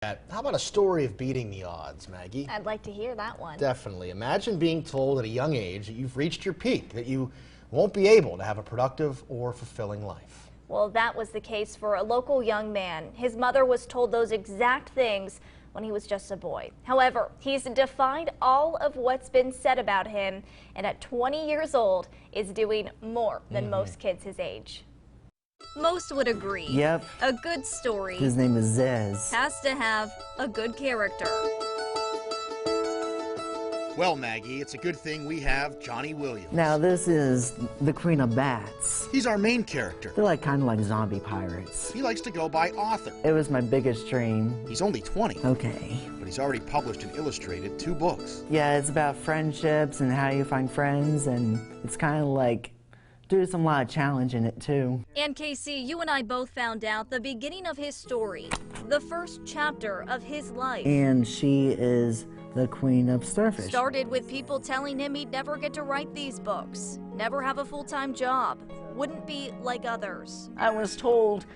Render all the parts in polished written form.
How about a story of beating the odds, Maggie? I'd like to hear that one. Definitely. Imagine being told at a young age that you've reached your peak, that you won't be able to have a productive or fulfilling life. Well, that was the case for a local young man. His mother was told those exact things when he was just a boy. However, he's defied all of what's been said about him, and at 20 years old is doing more than most kids his age. Most would agree. Yep. A good story His name is Zez. has to have a good character. Well, Maggie, it's a good thing we have Johnny Williams. Now this is the Queen of Bats. He's our main character. They're kind of like zombie pirates. He likes to go by author. It was my biggest dream. He's only 20, Okay. but he's already published and illustrated 2 books. Yeah, it's about friendships and how you find friends, and it's kind of like there's a lot of challenge in it too. And Casey, you and I both found out the beginning of his story, the first chapter of his life. And she is the Queen of Starfish. Started with people telling him he'd never get to write these books, never have a full-time job, wouldn't be like others. I was told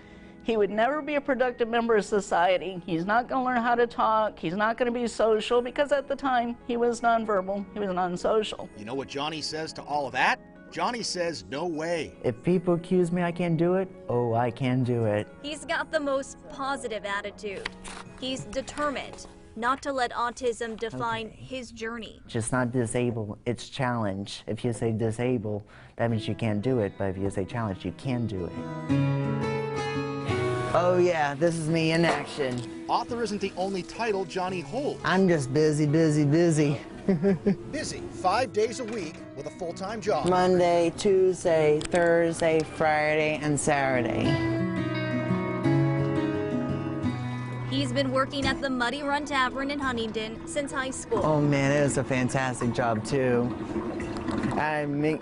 he would never be a productive member of society. He's not going to learn how to talk. He's not going to be social, because at the time he was nonverbal. He was non-social. You know what Johnny says to all of that? Johnny says, no way. If people accuse me I can't do it, oh, I can do it. He's got the most positive attitude. He's determined not to let autism define his journey. Just not disabled, it's challenge. If you say disable, that means you can't do it, but if you say challenge, you can do it. Oh yeah, this is me in action. Author isn't the only title Johnny holds. I'm just busy, busy, busy. Busy 5 days a week with a full-time job. Monday, Tuesday, Thursday, Friday, and Saturday. He's been working at the Muddy Run Tavern in Huntington since high school. Oh man, it was a fantastic job too. I meet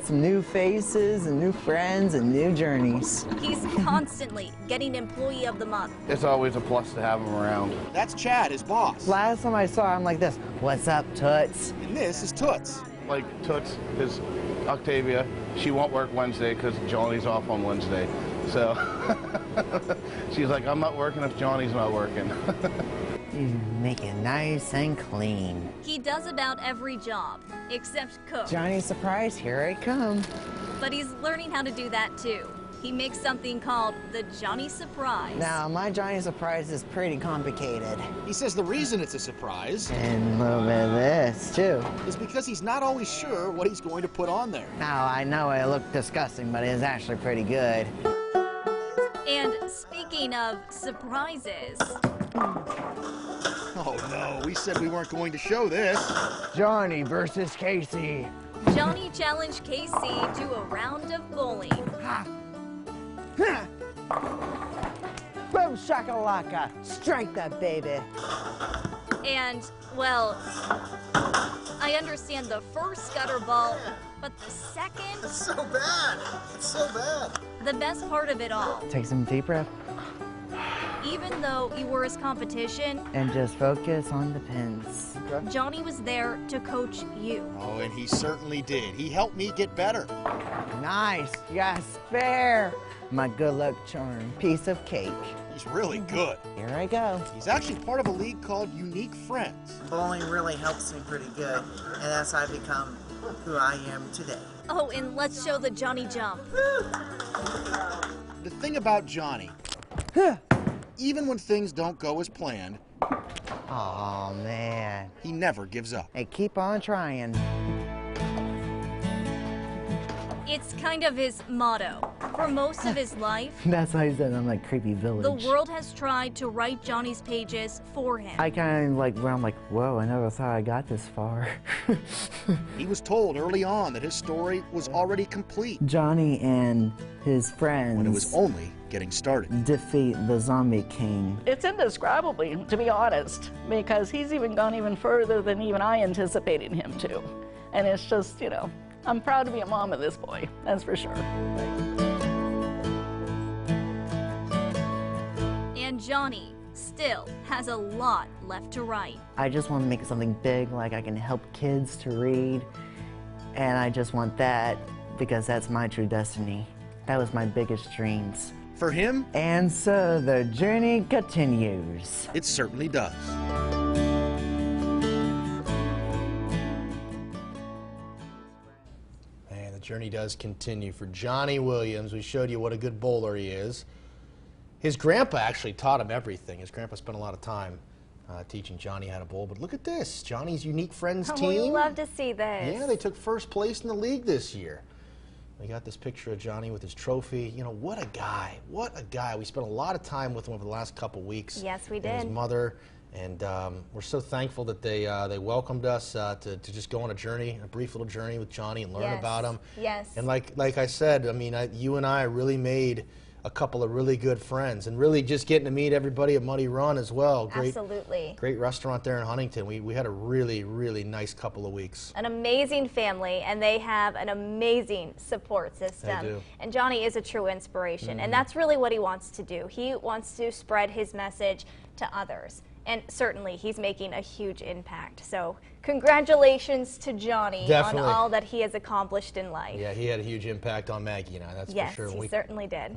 some new faces and new friends and new journeys. He's constantly getting Employee of the Month. It's always a plus to have him around. That's Chad, his boss. Last time I saw him like this, what's up, Toots? And this is Toots. Like Toots is Octavia. She won't work Wednesday because Johnny's off on Wednesday. So she's like, I'm not working if Johnny's not working. You make it nice and clean. He does about every job, except cook. Johnny's surprise, here I come. But he's learning how to do that too. He makes something called the Johnny Surprise. Now, my Johnny surprise is pretty complicated. He says the reason it's a surprise And a little bit of this, too. is because he's not always sure what he's going to put on there. Now, I know it looked disgusting, but it's actually pretty good. And speaking of surprises, Oh no, we said we weren't going to show this. Johnny versus Casey. Johnny challenged Casey to a round of bowling. Boom shakalaka, strike that baby. And, well, I understand the first gutter ball, but the second, It's so bad. It's so bad. the best part of it all, Take some deep breath even though you were his competition, and just focus on the pins. Johnny was there to coach you. Oh, and he certainly did. He helped me get better. Nice, yes, fair. My good luck charm, piece of cake. He's really good. Here I go. He's actually part of a league called Unique Friends. Bowling really helps me pretty good, and that's how I become who I am today. Oh, and let's show the Johnny jump. The thing about Johnny, even when things don't go as planned, Oh man. he never gives up. Hey, keep on trying. It's kind of his motto. For most of his life, That's why I said I'm like creepy village. the world has tried to write Johnny's pages for him. I kind of like, well, I'm like, whoa, I never thought I got this far. He was told early on that his story was already complete Johnny and his friends when it was only getting started. defeat the zombie king. It's indescribably, to be honest, because he's even gone even further than even I anticipated him to. And it's just, you know, I'm proud to be a mom of this boy, that's for sure. And Johnny still has a lot left to write. I just want to make something big, like I can help kids to read, and I just want that because that's my true destiny. That was my biggest dreams. for him, And so the journey continues. it certainly does. Man, the journey does continue for Johnny Williams. We showed you what a good bowler he is. His grandpa actually taught him everything. His grandpa spent a lot of time teaching Johnny how to bowl. But look at this, Johnny's Unique Friends Oh, team. we love to see this. Yeah, they took first place in the league this year. We got this picture of Johnny with his trophy. You know, what a guy. What a guy. We spent a lot of time with him over the last couple weeks. Yes, we And his did. mother. And we're so thankful that they welcomed us to just go on a journey, a brief little journey with Johnny and learn Yes. about him. Yes. And like I said, I mean, you and I really made a couple of really good friends, and really just getting to meet everybody at Muddy Run as well. Absolutely. Great restaurant there in Huntington. We had a really, really nice couple of weeks. An amazing family, and they have an amazing support system. They do. And Johnny is a true inspiration, and that's really what he wants to do. He wants to spread his message to others. And certainly, he's making a huge impact. So, congratulations to Johnny Definitely. on all that he has accomplished in life. Yeah, he had a huge impact on Maggie and I, that's Yes, for sure. he certainly did.